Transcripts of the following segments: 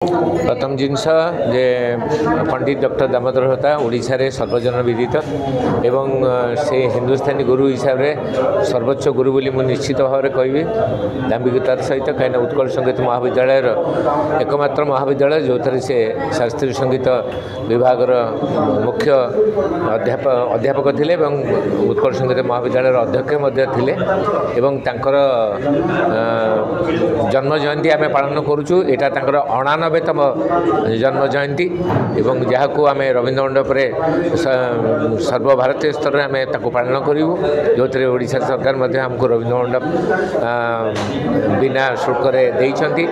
प्रथम जिनस जे पंडित डॉक्टर दामोदर होता ओडिशा रे सर्वजन विदित एवं से हिंदुस्तानी गुरु हिसाब से सर्वोच्च गुरु बोली मुझे निश्चित भाव में कहबी दाम्भिकतार सहित कहीं उत्कल संगीत महाविद्यालय एकमात्र महाविद्यालय जो थे से शास्त्रीय संगीत विभाग मुख्य अध्यापक थे उत्कल संगीत महाविद्यालय अध्यक्ष थे जन्म जयंती आम पालन करुचु यहाँ 99तम जन्म जयंती एवं जहाँ आम रवीन्द्र मंडप सर्वभारतीय स्तर में आम पालन करूँ जो थे ओडिशा सरकार आमको रवीन्द्र मंडप बिना शुल्क देइछंती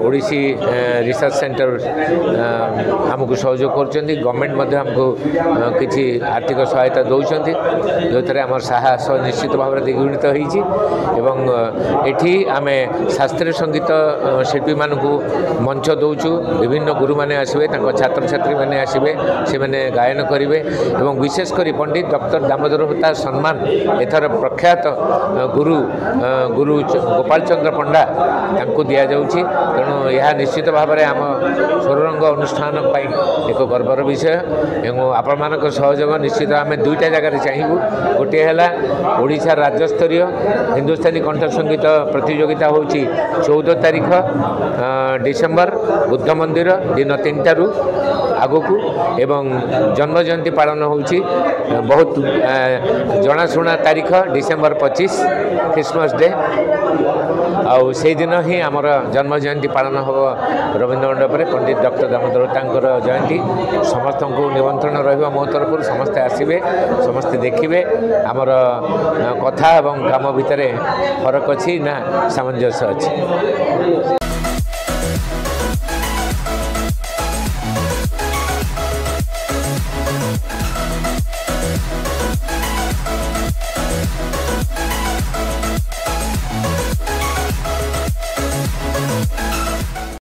ओडिसी रिसर्च सेंटर आमको सहयोग कर गवर्नमेंट आमको किसी आर्थिक सहायता दौरान जो थे आम साहस निश्चित भाव में द्विगुणित होती आम शास्त्रीय संगीत शिल्पी मानू मंच दौचु विभिन्न गुरु मैंने आसवे छात्र छात्री मैंने आसवे से मैंने गायन करेंगे और विशेषकर पंडित डॉक्टर दामोदर होता सम्मान एथर प्रख्यात गुरु गुरु गोपाल चंद्र पंडा दि जाऊँगी तेणु यह निश्चित भाव में आम स्वररंग अनुष्ठान एक गर्वर विषय एवं आपण मान सहयोग निश्चित आम दुईटा जगार चाहबू गोटे है ओडिशा राज्यस्तरीय हिंदुस्तानी कंठ संगीत प्रतियोगिता हूँ 14 तारीख डिसेम्बर बुद्ध मंदिर दिन 3टारू आगकू एवं जन्म जयंती पालन होची बहुत जनाशुना तारीख डिसेम्बर 25 क्रिसमस डे आउ से दिन ही आमर जन्म जयंती पालन हम रवीन्द्र मंडप पंडित डॉक्टर दामोदर तांकर जयंती समस्त को निमंत्रण रहा मो तरफ समस्ते आसवे समस्ते देखिए आमर कथा एवं काम भितर फरक अच्छी ना सामंजस्य अच्छी।